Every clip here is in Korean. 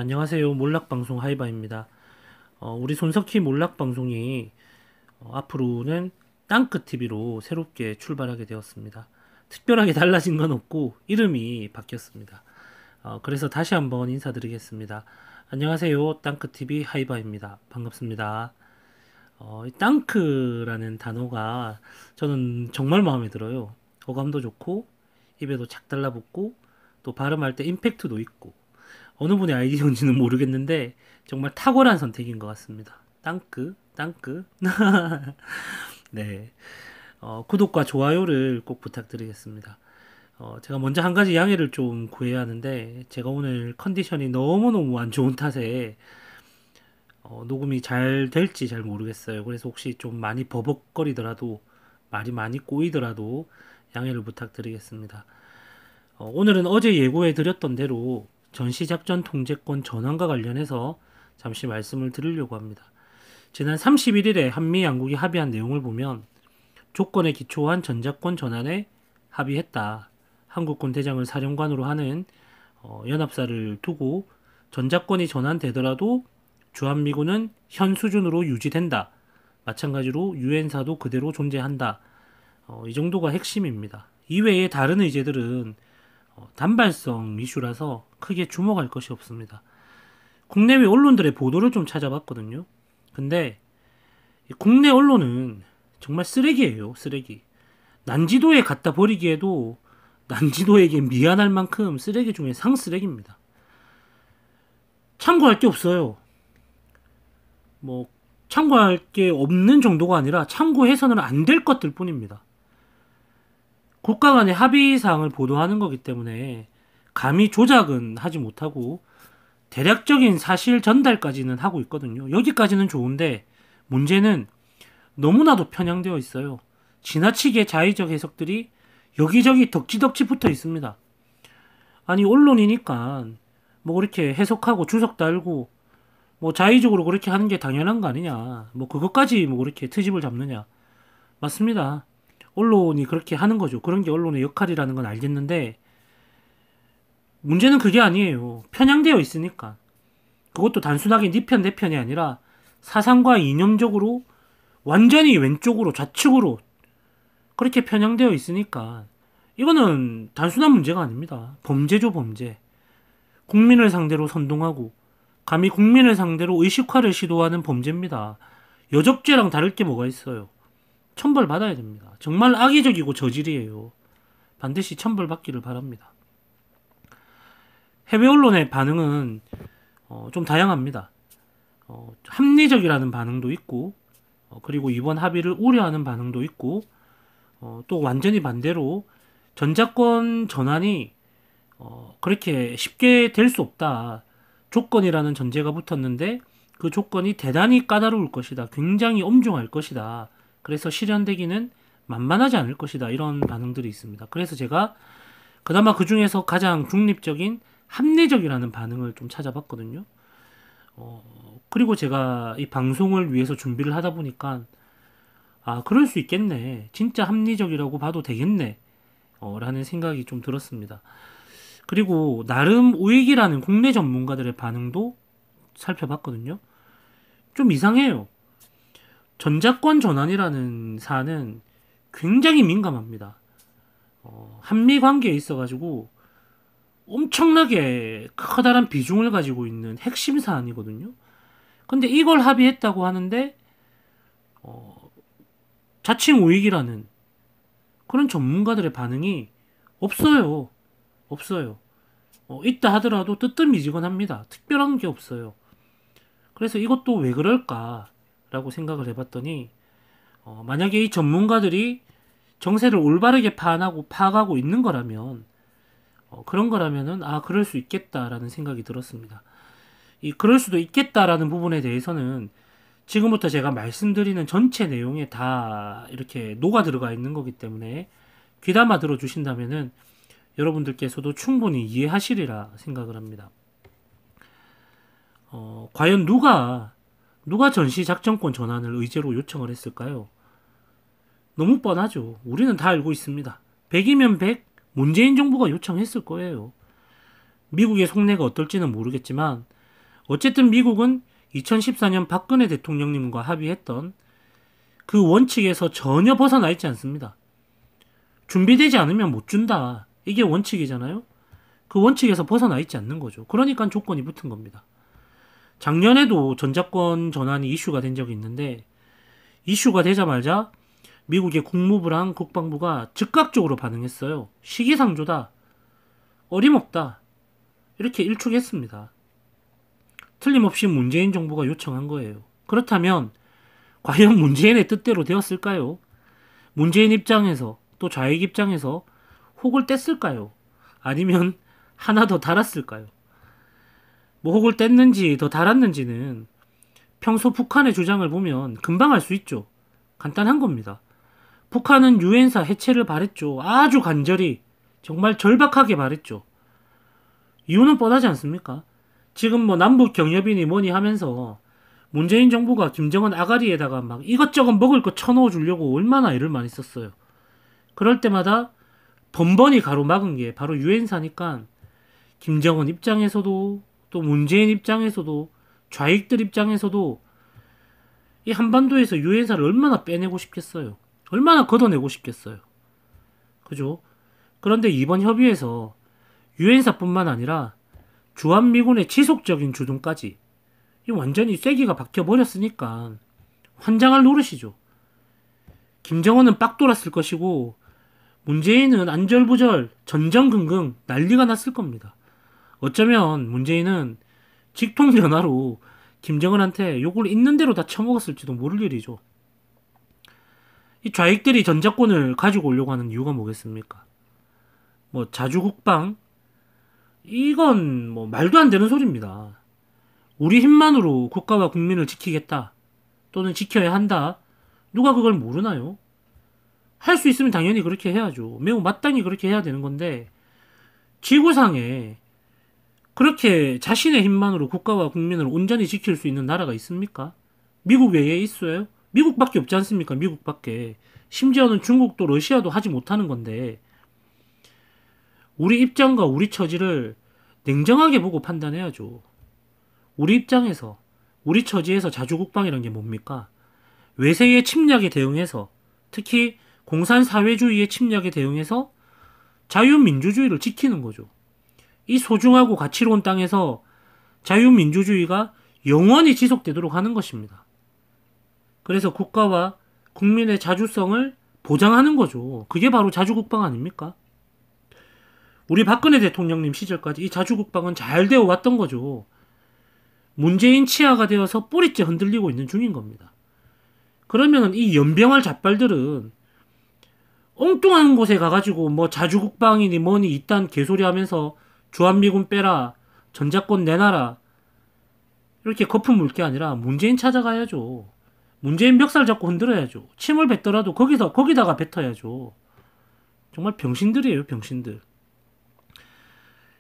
안녕하세요. 몰락방송 하이바입니다. 우리 손석희 몰락방송이 앞으로는 땅끝TV로 새롭게 출발하게 되었습니다. 특별하게 달라진 건 없고 이름이 바뀌었습니다. 그래서 다시 한번 인사드리겠습니다. 안녕하세요. 땅끝TV 하이바입니다. 반갑습니다. 이 땅크라는 단어가 저는 정말 마음에 들어요. 어감도 좋고 입에도 착 달라붙고 또 발음할 때 임팩트도 있고 어느 분의 아이디어인지는 모르겠는데 정말 탁월한 선택인 것 같습니다. 땅크. 네. 구독과 좋아요를 꼭 부탁드리겠습니다. 제가 먼저 한 가지 양해를 좀 구해야 하는데 제가 오늘 컨디션이 너무너무 안 좋은 탓에 녹음이 잘 될지 잘 모르겠어요. 그래서 혹시 좀 많이 버벅거리더라도 말이 많이 꼬이더라도 양해를 부탁드리겠습니다. 오늘은 어제 예고해 드렸던 대로 전시작전 통제권 전환과 관련해서 잠시 말씀을 드리려고 합니다. 지난 31일에 한미 양국이 합의한 내용을 보면 조건에 기초한 전작권 전환에 합의했다. 한국군 대장을 사령관으로 하는 연합사를 두고 전작권이 전환되더라도 주한미군은 현 수준으로 유지된다. 마찬가지로 유엔사도 그대로 존재한다. 이 정도가 핵심입니다. 이외에 다른 의제들은 단발성 이슈라서 크게 주목할 것이 없습니다. 국내외 언론들의 보도를 좀 찾아봤거든요. 근데 국내 언론은 정말 쓰레기예요, 쓰레기. 난지도에 갖다 버리기에도 난지도에게 미안할 만큼 쓰레기 중에 상쓰레기입니다. 참고할 게 없어요. 뭐 참고할 게 없는 정도가 아니라 참고해서는 안 될 것들 뿐입니다. 국가 간의 합의사항을 보도하는 거기 때문에 감히 조작은 하지 못하고 대략적인 사실 전달까지는 하고 있거든요. 여기까지는 좋은데 문제는 너무나도 편향되어 있어요. 지나치게 자의적 해석들이 여기저기 덕지덕지 붙어 있습니다. 아니 언론이니까 뭐 그렇게 해석하고 주석 달고 뭐 자의적으로 그렇게 하는 게 당연한 거 아니냐. 뭐 그것까지 뭐 그렇게 트집을 잡느냐. 맞습니다. 언론이 그렇게 하는 거죠. 그런 게 언론의 역할이라는 건 알겠는데 문제는 그게 아니에요. 편향되어 있으니까. 그것도 단순하게 네 편, 내 편이 아니라 사상과 이념적으로 완전히 왼쪽으로 좌측으로 그렇게 편향되어 있으니까 이거는 단순한 문제가 아닙니다. 범죄죠, 범죄. 국민을 상대로 선동하고 감히 국민을 상대로 의식화를 시도하는 범죄입니다. 여적죄랑 다를 게 뭐가 있어요. 천벌 받아야 됩니다. 정말 악의적이고 저질이에요. 반드시 천벌 받기를 바랍니다. 해외 언론의 반응은 좀 다양합니다. 합리적이라는 반응도 있고 그리고 이번 합의를 우려하는 반응도 있고 또 완전히 반대로 전작권 전환이 그렇게 쉽게 될 수 없다. 조건이라는 전제가 붙었는데 그 조건이 대단히 까다로울 것이다. 굉장히 엄중할 것이다. 그래서 실현되기는 만만하지 않을 것이다. 이런 반응들이 있습니다. 그래서 제가 그나마 그 중에서 가장 중립적인 합리적이라는 반응을 좀 찾아봤거든요. 그리고 제가 이 방송을 위해서 준비를 하다 보니까 그럴 수 있겠네. 진짜 합리적이라고 봐도 되겠네. 라는 생각이 좀 들었습니다. 그리고 나름 우익이라는 국내 전문가들의 반응도 살펴봤거든요. 좀 이상해요. 전작권 전환이라는 사안은 굉장히 민감합니다. 한미 관계에 있어가지고 엄청나게 커다란 비중을 가지고 있는 핵심 사안이거든요. 근데 이걸 합의했다고 하는데 자칭 우익이라는 그런 전문가들의 반응이 없어요. 없어요. 있다 하더라도 뜨뜻미지근합니다. 특별한 게 없어요. 그래서 이것도 왜 그럴까라고 생각을 해봤더니 만약에 이 전문가들이 정세를 올바르게 파악하고 있는 거라면 그런 거라면은 그럴 수 있겠다라는 생각이 들었습니다. 이 그럴 수도 있겠다라는 부분에 대해서는 지금부터 제가 말씀드리는 전체 내용에 다 이렇게 녹아 들어가 있는 거기 때문에 귀담아 들어주신다면은 여러분들께서도 충분히 이해하시리라 생각을 합니다. 과연 누가 전시작전권 전환을 의제로 요청을 했을까요? 너무 뻔하죠. 우리는 다 알고 있습니다. 100이면 100, 문재인 정부가 요청했을 거예요. 미국의 속내가 어떨지는 모르겠지만 어쨌든 미국은 2014년 박근혜 대통령님과 합의했던 그 원칙에서 전혀 벗어나 있지 않습니다. 준비되지 않으면 못 준다. 이게 원칙이잖아요. 그 원칙에서 벗어나 있지 않는 거죠. 그러니까 조건이 붙은 겁니다. 작년에도 전자권 전환이 이슈가 된 적이 있는데 이슈가 되자마자 미국의 국무부랑 국방부가 즉각적으로 반응했어요. 시기상조다. 어림없다. 이렇게 일축했습니다. 틀림없이 문재인 정부가 요청한 거예요. 그렇다면 과연 문재인의 뜻대로 되었을까요? 문재인 입장에서 또 좌익 입장에서 혹을 뗐을까요? 아니면 하나 더 달았을까요? 뭐 혹을 뗐는지 더 달았는지는 평소 북한의 주장을 보면 금방 알 수 있죠. 간단한 겁니다. 북한은 유엔사 해체를 바랬죠. 아주 간절히 정말 절박하게 바랬죠. 이유는 뻔하지 않습니까? 지금 뭐 남북 경협이니 뭐니 하면서 문재인 정부가 김정은 아가리에다가 막 이것저것 먹을 거 쳐넣어 주려고 얼마나 애를 많이 썼어요. 그럴 때마다 번번이 가로막은 게 바로 유엔사니까 김정은 입장에서도 또 문재인 입장에서도 좌익들 입장에서도 이 한반도에서 유엔사를 얼마나 빼내고 싶겠어요. 얼마나 걷어내고 싶겠어요. 그죠? 그런데 이번 협의에서 유엔사뿐만 아니라 주한미군의 지속적인 주둔까지 이 완전히 쐐기가 박혀버렸으니까 환장할 노릇이죠. 김정은은 빡 돌았을 것이고 문재인은 안절부절 전전긍긍 난리가 났을 겁니다. 어쩌면 문재인은 직통전화로 김정은한테 욕을 있는 대로 다 처먹었을지도 모를 일이죠. 이 좌익들이 전자권을 가지고 오려고 하는 이유가 뭐겠습니까? 뭐 자주국방? 이건 뭐 말도 안 되는 소리입니다. 우리 힘만으로 국가와 국민을 지키겠다. 또는 지켜야 한다. 누가 그걸 모르나요? 할 수 있으면 당연히 그렇게 해야죠. 매우 마땅히 그렇게 해야 되는 건데 지구상에 그렇게 자신의 힘만으로 국가와 국민을 온전히 지킬 수 있는 나라가 있습니까? 미국 외에 있어요? 미국밖에 없지 않습니까? 미국밖에. 심지어는 중국도 러시아도 하지 못하는 건데 우리 입장과 우리 처지를 냉정하게 보고 판단해야죠. 우리 입장에서 우리 처지에서 자주국방이란 게 뭡니까? 외세의 침략에 대응해서 특히 공산사회주의의 침략에 대응해서 자유민주주의를 지키는 거죠. 이 소중하고 가치로운 땅에서 자유민주주의가 영원히 지속되도록 하는 것입니다. 그래서 국가와 국민의 자주성을 보장하는 거죠. 그게 바로 자주국방 아닙니까? 우리 박근혜 대통령님 시절까지 이 자주국방은 잘 되어 왔던 거죠. 문재인 치하가 되어서 뿌리째 흔들리고 있는 중인 겁니다. 그러면 이 연병할 잡발들은 엉뚱한 곳에 가가지고 뭐 자주국방이니 뭐니 이딴 개소리 하면서 주한미군 빼라, 전자권 내놔라 이렇게 거품 물 게 아니라 문재인 찾아가야죠. 문재인 멱살 잡고 흔들어야죠. 침을 뱉더라도 거기다가 뱉어야죠. 정말 병신들이에요, 병신들.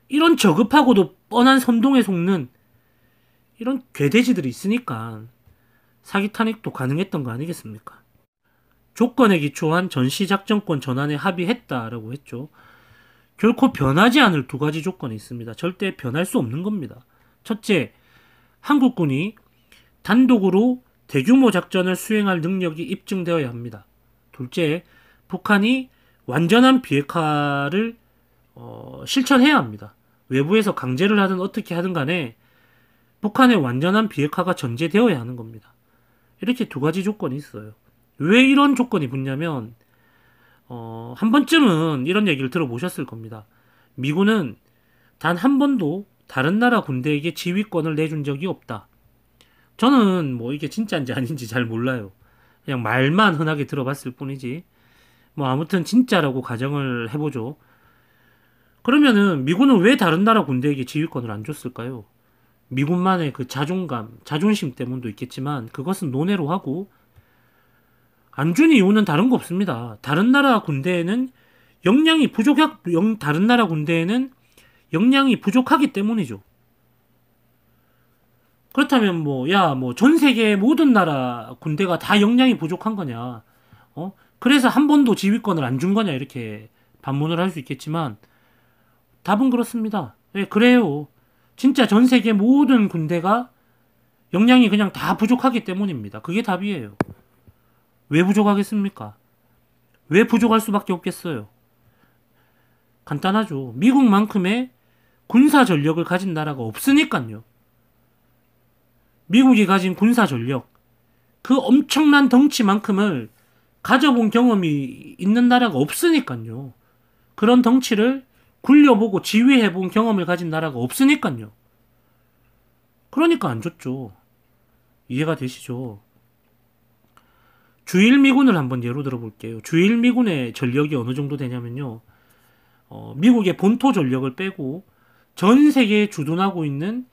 이런 저급하고도 뻔한 선동에 속는 이런 괴돼지들이 있으니까 사기 탄핵도 가능했던 거 아니겠습니까? 조건에 기초한 전시작전권 전환에 합의했다라고 했죠. 결코 변하지 않을 두 가지 조건이 있습니다. 절대 변할 수 없는 겁니다. 첫째, 한국군이 단독으로 대규모 작전을 수행할 능력이 입증되어야 합니다. 둘째, 북한이 완전한 비핵화를 실천해야 합니다. 외부에서 강제를 하든 어떻게 하든 간에 북한의 완전한 비핵화가 전제되어야 하는 겁니다. 이렇게 두 가지 조건이 있어요. 왜 이런 조건이 붙냐면 한 번쯤은 이런 얘기를 들어보셨을 겁니다. 미군은 단 한 번도 다른 나라 군대에게 지휘권을 내준 적이 없다. 저는 뭐 이게 진짜인지 아닌지 잘 몰라요. 그냥 말만 흔하게 들어봤을 뿐이지. 뭐 아무튼 진짜라고 가정을 해보죠. 그러면은 미군은 왜 다른 나라 군대에게 지휘권을 안 줬을까요? 미군만의 그 자존감, 자존심 때문도 있겠지만 그것은 논외로 하고 안 준 이유는 다른 거 없습니다. 다른 나라 군대에는 다른 나라 군대에는 역량이 부족하기 때문이죠. 그렇다면 뭐 전 세계 모든 나라 군대가 다 역량이 부족한 거냐? 그래서 한 번도 지휘권을 안 준 거냐? 이렇게 반문을 할 수 있겠지만 답은 그렇습니다. 예, 그래요. 진짜 전 세계 모든 군대가 역량이 그냥 다 부족하기 때문입니다. 그게 답이에요. 왜 부족하겠습니까? 왜 부족할 수밖에 없겠어요? 간단하죠. 미국만큼의 군사 전력을 가진 나라가 없으니까요. 미국이 가진 군사 전력, 그 엄청난 덩치만큼을 가져본 경험이 있는 나라가 없으니까요. 그런 덩치를 굴려보고 지휘해본 경험을 가진 나라가 없으니까요. 그러니까 안 좋죠. 이해가 되시죠? 주일미군을 한번 예로 들어볼게요. 주일미군의 전력이 어느 정도 되냐면요. 미국의 본토 전력을 빼고 전 세계에 주둔하고 있는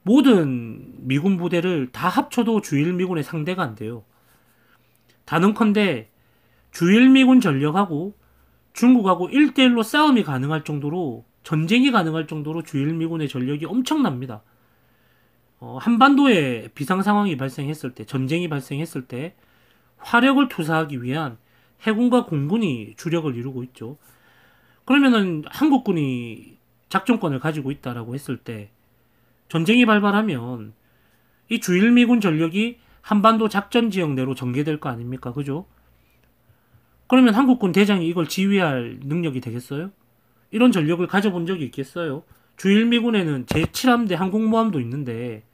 모든 미군 부대를 다 합쳐도 주일미군의 상대가 안 돼요. 단언컨대 주일미군 전력하고 중국하고 1대1로 싸움이 가능할 정도로, 전쟁이 가능할 정도로 주일미군의 전력이 엄청납니다. 한반도에 비상 상황이 발생했을 때, 전쟁이 발생했을 때 화력을 투사하기 위한 해군과 공군이 주력을 이루고 있죠. 그러면은 한국군이 작전권을 가지고 있다라고 했을 때 전쟁이 발발하면 이 주일미군 전력이 한반도 작전 지역 내로 전개될 거 아닙니까? 그죠? 그러면 한국군 대장이 이걸 지휘할 능력이 되겠어요? 이런 전력을 가져본 적이 있겠어요? 주일미군에는 제7함대 항공모함도 있는데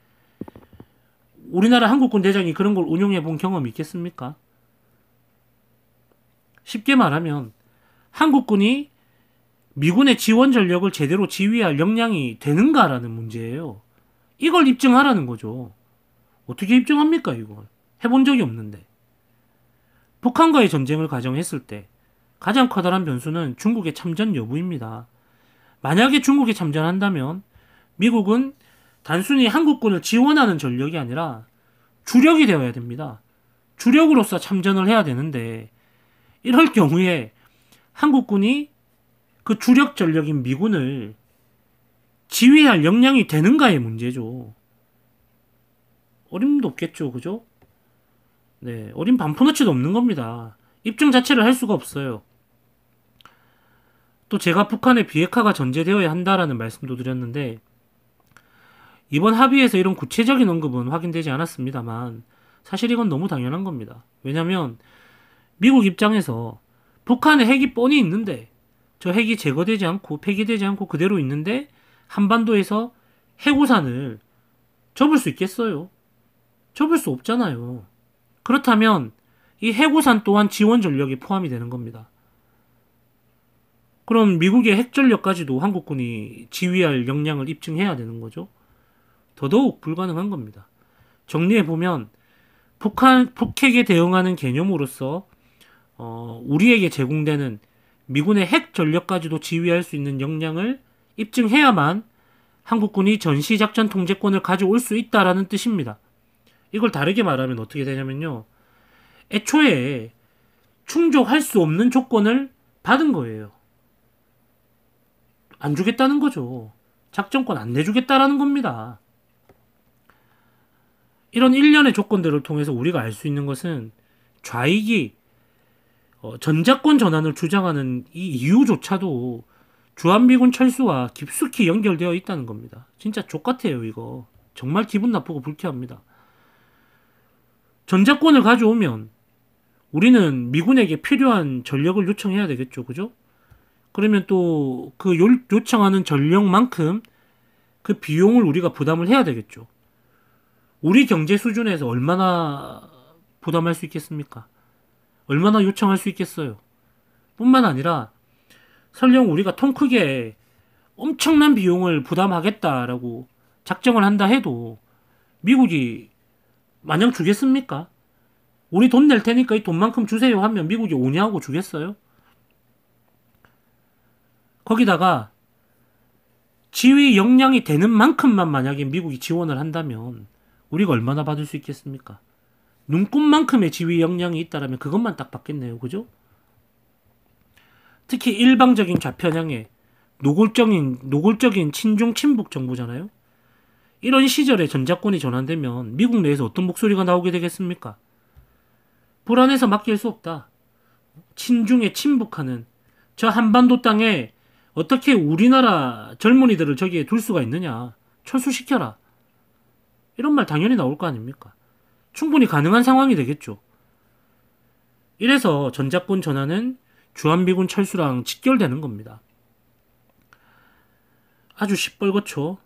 우리나라 한국군 대장이 그런 걸 운용해 본 경험이 있겠습니까? 쉽게 말하면 한국군이 미군의 지원 전력을 제대로 지휘할 역량이 되는가라는 문제예요. 이걸 입증하라는 거죠. 어떻게 입증합니까, 이걸? 해본 적이 없는데. 북한과의 전쟁을 가정했을 때 가장 커다란 변수는 중국의 참전 여부입니다. 만약에 중국이 참전한다면 미국은 단순히 한국군을 지원하는 전력이 아니라 주력이 되어야 됩니다. 주력으로서 참전을 해야 되는데 이럴 경우에 한국군이 그 주력 전력인 미군을 지휘할 역량이 되는가의 문제죠. 어림도 없겠죠, 그죠? 네, 어린 반푼어치도 없는 겁니다. 입증 자체를 할 수가 없어요. 또 제가 북한의 비핵화가 전제되어야 한다라는 말씀도 드렸는데 이번 합의에서 이런 구체적인 언급은 확인되지 않았습니다만 사실 이건 너무 당연한 겁니다. 왜냐하면 미국 입장에서 북한의 핵이 뻔히 있는데 저 핵이 제거되지 않고 폐기되지 않고 그대로 있는데 한반도에서 해구산을 접을 수 있겠어요? 접을 수 없잖아요. 그렇다면 이 해구산 또한 지원 전력이 포함이 되는 겁니다. 그럼 미국의 핵전력까지도 한국군이 지휘할 역량을 입증해야 되는 거죠. 더더욱 불가능한 겁니다. 정리해보면 북핵에 대응하는 개념으로서 우리에게 제공되는 미군의 핵 전력까지도 지휘할 수 있는 역량을 입증해야만 한국군이 전시작전 통제권을 가져올 수 있다라는 뜻입니다. 이걸 다르게 말하면 어떻게 되냐면요. 애초에 충족할 수 없는 조건을 받은 거예요. 안 주겠다는 거죠. 작전권 안 내주겠다라는 겁니다. 이런 일련의 조건들을 통해서 우리가 알 수 있는 것은 좌익이 전작권 전환을 주장하는 이 이유조차도 주한미군 철수와 깊숙이 연결되어 있다는 겁니다. 진짜 족같아요, 이거. 정말 기분 나쁘고 불쾌합니다. 전작권을 가져오면 우리는 미군에게 필요한 전력을 요청해야 되겠죠, 그죠? 그러면 또 그 요청하는 전력만큼 그 비용을 우리가 부담을 해야 되겠죠. 우리 경제 수준에서 얼마나 부담할 수 있겠습니까? 얼마나 요청할 수 있겠어요? 뿐만 아니라 설령 우리가 통 크게 엄청난 비용을 부담하겠다라고 작정을 한다 해도 미국이 마냥 주겠습니까? 우리 돈 낼 테니까 이 돈만큼 주세요 하면 미국이 오냐고 주겠어요? 거기다가 지휘 역량이 되는 만큼만 만약에 미국이 지원을 한다면 우리가 얼마나 받을 수 있겠습니까? 눈꽃만큼의 지휘 역량이 있다라면 그것만 딱 받겠네요. 그죠? 특히 일방적인 좌편향의 노골적인 친중 친북 정부잖아요. 이런 시절에 전작권이 전환되면 미국 내에서 어떤 목소리가 나오게 되겠습니까? 불안해서 맡길 수 없다. 친중에 친북하는 저 한반도 땅에 어떻게 우리나라 젊은이들을 저기에 둘 수가 있느냐. 철수시켜라. 이런 말 당연히 나올 거 아닙니까? 충분히 가능한 상황이 되겠죠. 이래서 전작권 전환은 주한미군 철수랑 직결되는 겁니다. 아주 시뻘겋죠.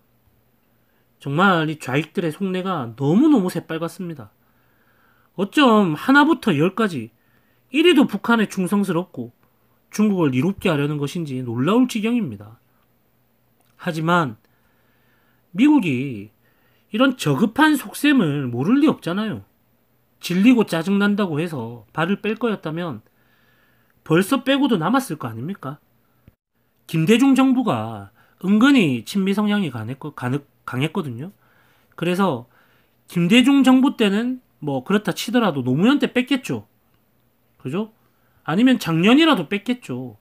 정말 이 좌익들의 속내가 너무너무 새빨갛습니다. 어쩜 하나부터 열까지 1위도 북한에 충성스럽고 중국을 이롭게 하려는 것인지 놀라울 지경입니다. 하지만 미국이 이런 저급한 속셈을 모를 리 없잖아요. 질리고 짜증난다고 해서 발을 뺄 거였다면 벌써 빼고도 남았을 거 아닙니까? 김대중 정부가 은근히 친미 성향이 강했거든요. 그래서 김대중 정부 때는 뭐 그렇다 치더라도 노무현 때 뺐겠죠. 그죠? 아니면 작년이라도 뺐겠죠.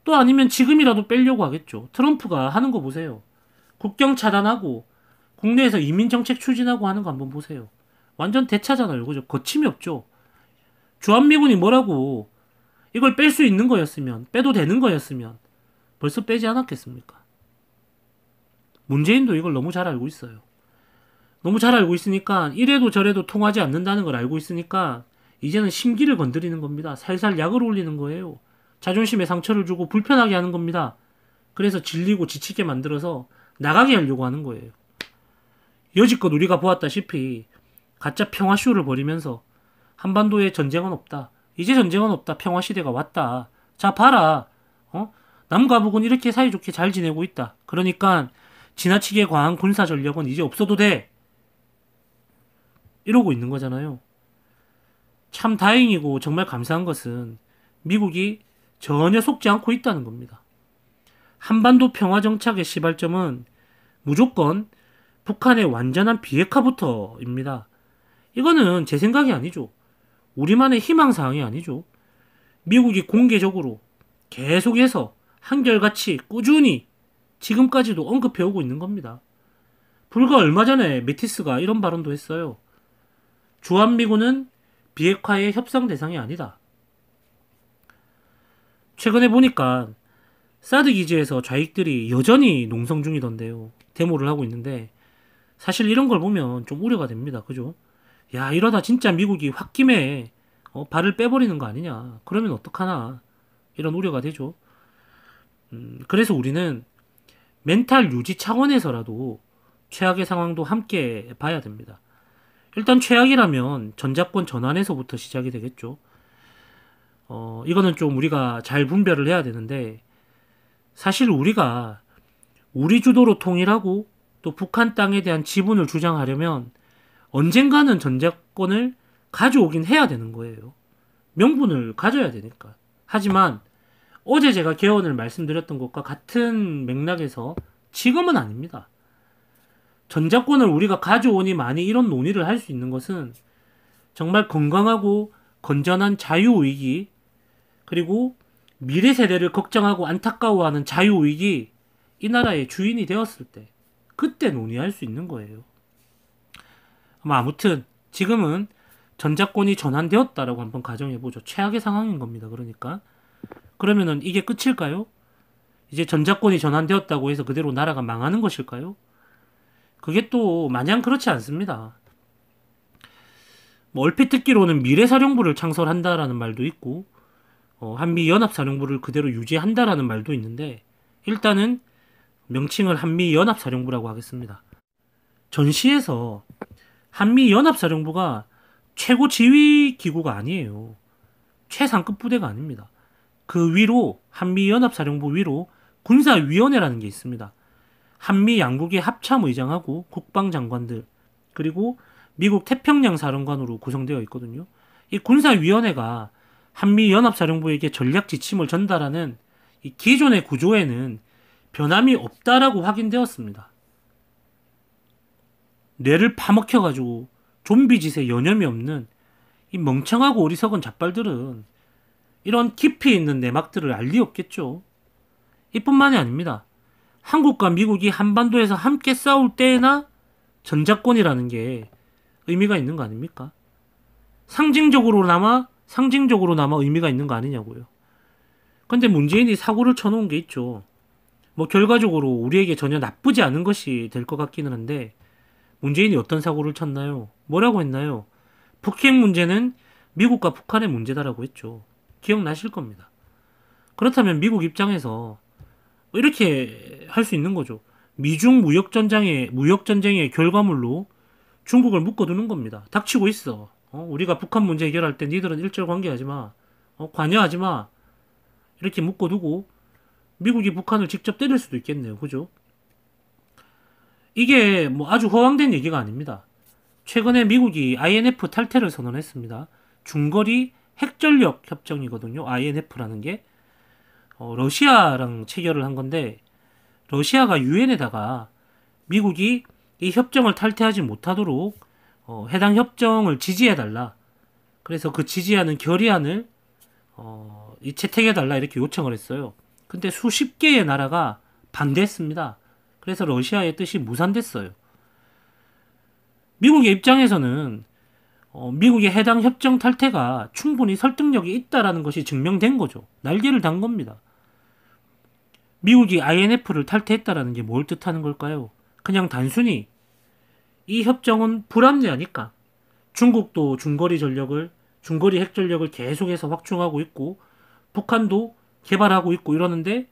또 아니면 지금이라도 빼려고 하겠죠. 트럼프가 하는 거 보세요. 국경 차단하고 국내에서 이민 정책 추진하고 하는 거 한번 보세요. 완전 대차잖아요. 그죠? 거침이 없죠. 주한미군이 뭐라고 이걸 뺄 수 있는 거였으면, 빼도 되는 거였으면 벌써 빼지 않았겠습니까? 문재인도 이걸 너무 잘 알고 있어요. 너무 잘 알고 있으니까 이래도 저래도 통하지 않는다는 걸 알고 있으니까 이제는 심기를 건드리는 겁니다. 살살 약을 올리는 거예요. 자존심에 상처를 주고 불편하게 하는 겁니다. 그래서 질리고 지치게 만들어서 나가게 하려고 하는 거예요. 여지껏 우리가 보았다시피 가짜 평화쇼를 벌이면서 한반도에 전쟁은 없다. 이제 전쟁은 없다. 평화시대가 왔다. 자 봐라. 남과 북은 이렇게 사이좋게 잘 지내고 있다. 그러니까 지나치게 과한 군사전력은 이제 없어도 돼. 이러고 있는 거잖아요. 참 다행이고 정말 감사한 것은 미국이 전혀 속지 않고 있다는 겁니다. 한반도 평화정착의 시발점은 무조건 북한의 완전한 비핵화부터입니다. 이거는 제 생각이 아니죠. 우리만의 희망사항이 아니죠. 미국이 공개적으로 계속해서 한결같이 꾸준히 지금까지도 언급해오고 있는 겁니다. 불과 얼마 전에 메티스가 이런 발언도 했어요. 주한미군은 비핵화의 협상 대상이 아니다. 최근에 보니까 사드 기지에서 좌익들이 여전히 농성 중이던데요. 데모를 하고 있는데 사실 이런 걸 보면 좀 우려가 됩니다. 그죠? 야, 이러다 진짜 미국이 홧김에 발을 빼버리는 거 아니냐. 그러면 어떡하나. 이런 우려가 되죠. 그래서 우리는 멘탈 유지 차원에서라도 최악의 상황도 함께 봐야 됩니다. 일단 최악이라면 전작권 전환에서부터 시작이 되겠죠. 이거는 좀 우리가 잘 분별을 해야 되는데 사실 우리가 우리 주도로 통일하고 또 북한 땅에 대한 지분을 주장하려면 언젠가는 전작권을 가져오긴 해야 되는 거예요. 명분을 가져야 되니까. 하지만 어제 제가 개헌을 말씀드렸던 것과 같은 맥락에서 지금은 아닙니다. 전작권을 우리가 가져오니 많이 이런 논의를 할 수 있는 것은 정말 건강하고 건전한 자유의기 그리고 미래 세대를 걱정하고 안타까워하는 자유의기 이 나라의 주인이 되었을 때 그때 논의할 수 있는 거예요. 아무튼 지금은 전작권이 전환되었다라고 한번 가정해보죠. 최악의 상황인 겁니다. 그러면은 이게 끝일까요? 이제 전작권이 전환되었다고 해서 그대로 나라가 망하는 것일까요? 그게 또 마냥 그렇지 않습니다. 얼핏 듣기로는 미래사령부를 창설한다라는 말도 있고 한미연합사령부를 그대로 유지한다라는 말도 있는데 일단은 명칭을 한미연합사령부라고 하겠습니다. 전시에서 한미연합사령부가 최고 지휘 기구가 아니에요. 최상급 부대가 아닙니다. 그 위로 한미연합사령부 위로 군사위원회라는 게 있습니다. 한미 양국의 합참의장하고 국방장관들 그리고 미국 태평양 사령관으로 구성되어 있거든요. 이 군사위원회가 한미연합사령부에게 전략 지침을 전달하는 이 기존의 구조에는 변함이 없다라고 확인되었습니다. 뇌를 파먹혀가지고 좀비 짓에 여념이 없는 이 멍청하고 어리석은 잡발들은 이런 깊이 있는 내막들을 알 리 없겠죠. 이뿐만이 아닙니다. 한국과 미국이 한반도에서 함께 싸울 때에나 전작권이라는 게 의미가 있는 거 아닙니까? 상징적으로나마 의미가 있는 거 아니냐고요. 근데 문재인이 사고를 쳐놓은 게 있죠. 뭐 결과적으로 우리에게 전혀 나쁘지 않은 것이 될 것 같기는 한데, 문재인이 어떤 사고를 쳤나요? 뭐라고 했나요? 북핵 문제는 미국과 북한의 문제다라고 했죠. 기억나실 겁니다. 그렇다면 미국 입장에서 이렇게 할 수 있는 거죠. 미중 무역전쟁의 결과물로 중국을 묶어두는 겁니다. 닥치고 있어. 우리가 북한 문제 해결할 때 니들은 일절 관계하지 마. 관여하지 마. 이렇게 묶어두고 미국이 북한을 직접 때릴 수도 있겠네요. 그죠? 이게 뭐 아주 허황된 얘기가 아닙니다. 최근에 미국이 INF 탈퇴를 선언했습니다. 중거리 핵전력 협정이거든요. INF라는 게. 러시아랑 체결을 한 건데, 러시아가 유엔에다가 미국이 이 협정을 탈퇴하지 못하도록 해당 협정을 지지해달라. 그래서 그 지지하는 결의안을 이 채택해달라 이렇게 요청을 했어요. 근데 수십 개의 나라가 반대했습니다. 그래서 러시아의 뜻이 무산됐어요. 미국의 입장에서는 미국의 해당 협정 탈퇴가 충분히 설득력이 있다라는 것이 증명된 거죠. 날개를 단 겁니다. 미국이 INF를 탈퇴했다라는 게 뭘 뜻하는 걸까요? 그냥 단순히 이 협정은 불합리하니까 중국도 중거리 핵전력을 계속해서 확충하고 있고 북한도 개발하고 있고 이러는데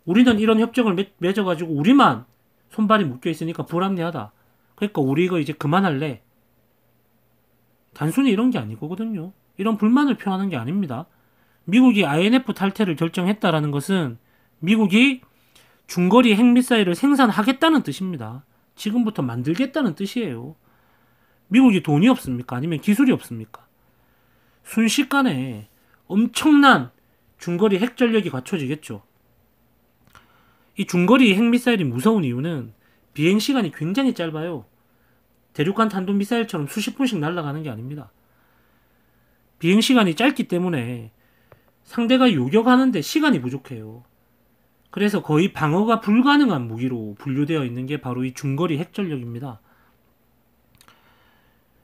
우리는 이런 협정을 맺어가지고 우리만 손발이 묶여 있으니까 불합리하다. 그러니까 우리 이거 이제 그만할래. 단순히 이런 게 아니거든요. 이런 불만을 표하는 게 아닙니다. 미국이 INF 탈퇴를 결정했다라는 것은 미국이 중거리 핵미사일을 생산하겠다는 뜻입니다. 지금부터 만들겠다는 뜻이에요. 미국이 돈이 없습니까? 아니면 기술이 없습니까? 순식간에 엄청난 중거리 핵전력이 갖춰지겠죠. 이 중거리 핵미사일이 무서운 이유는 비행시간이 굉장히 짧아요. 대륙간 탄도미사일처럼 수십 분씩 날아가는 게 아닙니다. 비행시간이 짧기 때문에 상대가 요격하는데 시간이 부족해요. 그래서 거의 방어가 불가능한 무기로 분류되어 있는 게 바로 이 중거리 핵전력입니다.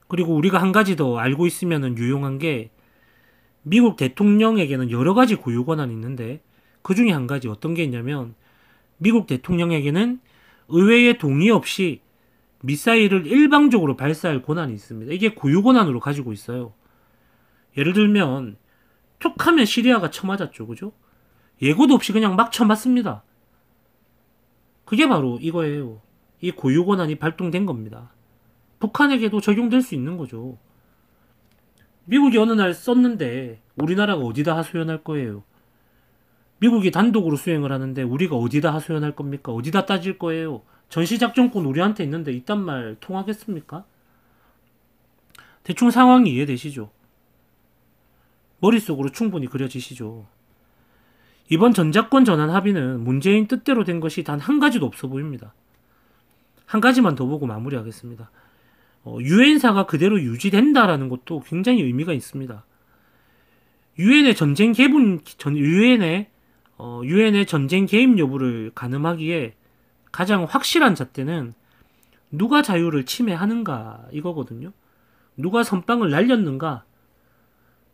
그리고 우리가 한 가지 더 알고 있으면 유용한 게 미국 대통령에게는 여러 가지 고유 권한이 있는데 그 중에 한 가지 어떤 게 있냐면 미국 대통령에게는 의회의 동의 없이 미사일을 일방적으로 발사할 권한이 있습니다. 이게 고유 권한으로 가지고 있어요. 예를 들면 툭 하면 시리아가 쳐맞았죠. 그죠? 예고도 없이 그냥 막 쳐맞습니다. 그게 바로 이거예요. 이 고유 권한이 발동된 겁니다. 북한에게도 적용될 수 있는 거죠. 미국이 어느 날 썼는데 우리나라가 어디다 하소연할 거예요? 미국이 단독으로 수행을 하는데 우리가 어디다 하소연할 겁니까? 어디다 따질 거예요? 전시작전권 우리한테 있는데 이딴 말 통하겠습니까? 대충 상황이 이해되시죠? 머릿속으로 충분히 그려지시죠? 이번 전작권 전환 합의는 문재인 뜻대로 된 것이 단 한 가지도 없어 보입니다. 한 가지만 더 보고 마무리하겠습니다. 유엔사가 그대로 유지된다라는 것도 굉장히 의미가 있습니다. 유엔의 전쟁 개입 여부를 가늠하기에 가장 확실한 잣대는 누가 자유를 침해하는가 이거거든요. 누가 선빵을 날렸는가,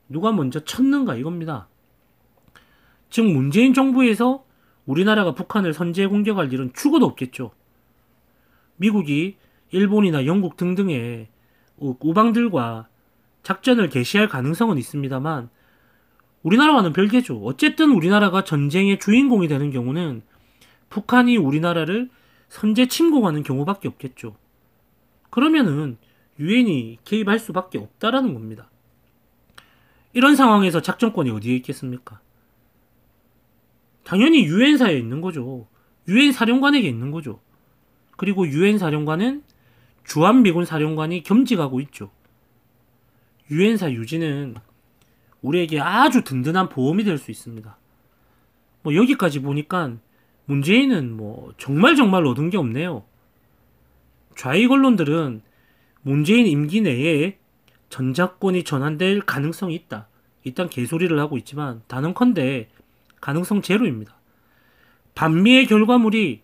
누가 먼저 쳤는가 이겁니다. 즉 문재인 정부에서 우리나라가 북한을 선제 공격할 일은 죽어도 없겠죠. 미국이 일본이나 영국 등등의 우방들과 작전을 개시할 가능성은 있습니다만 우리나라와는 별개죠. 어쨌든 우리나라가 전쟁의 주인공이 되는 경우는 북한이 우리나라를 선제 침공하는 경우밖에 없겠죠. 그러면은 유엔이 개입할 수밖에 없다라는 겁니다. 이런 상황에서 작전권이 어디에 있겠습니까? 당연히 유엔사에 있는 거죠. 유엔 사령관에게 있는 거죠. 그리고 유엔 사령관은 주한미군 사령관이 겸직하고 있죠. 유엔사 유지는 우리에게 아주 든든한 보험이 될 수 있습니다. 뭐 여기까지 보니까 문재인은 뭐 정말 얻은 게 없네요. 좌익 언론들은 문재인 임기 내에 전작권이 전환될 가능성이 있다. 일단 개소리를 하고 있지만 단언컨대 가능성 제로입니다. 반미의 결과물이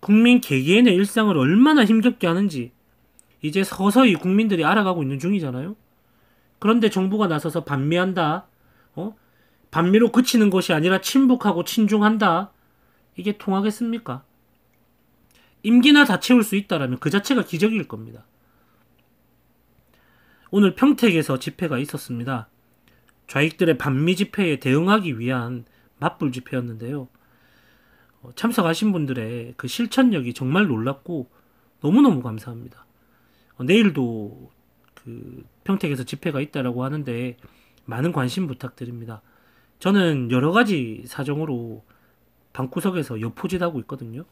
국민 개개인의 일상을 얼마나 힘겹게 하는지 이제 서서히 국민들이 알아가고 있는 중이잖아요. 그런데 정부가 나서서 반미한다. 반미로 그치는 것이 아니라 친북하고 친중한다. 이게 통하겠습니까? 임기나 다 채울 수 있다라면 그 자체가 기적일 겁니다. 오늘 평택에서 집회가 있었습니다. 좌익들의 반미 집회에 대응하기 위한 맞불 집회였는데요. 참석하신 분들의 그 실천력이 정말 놀랍고 너무너무 감사합니다. 내일도 그 평택에서 집회가 있다라고 하는데 많은 관심 부탁드립니다. 저는 여러 가지 사정으로 방구석에서 여포짓하고 있거든요.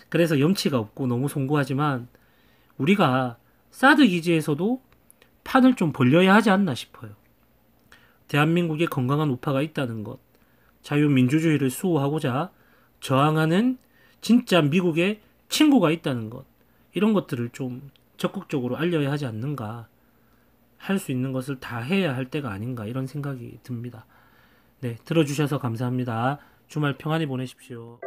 그래서 염치가 없고 너무 송구하지만 우리가 사드 기지에서도 판을 좀 벌려야 하지 않나 싶어요. 대한민국에 건강한 우파가 있다는 것, 자유민주주의를 수호하고자 저항하는 진짜 미국의 친구가 있다는 것, 이런 것들을 좀 적극적으로 알려야 하지 않는가. 할 수 있는 것을 다 해야 할 때가 아닌가 이런 생각이 듭니다. 네, 들어주셔서 감사합니다. 주말 평안히 보내십시오.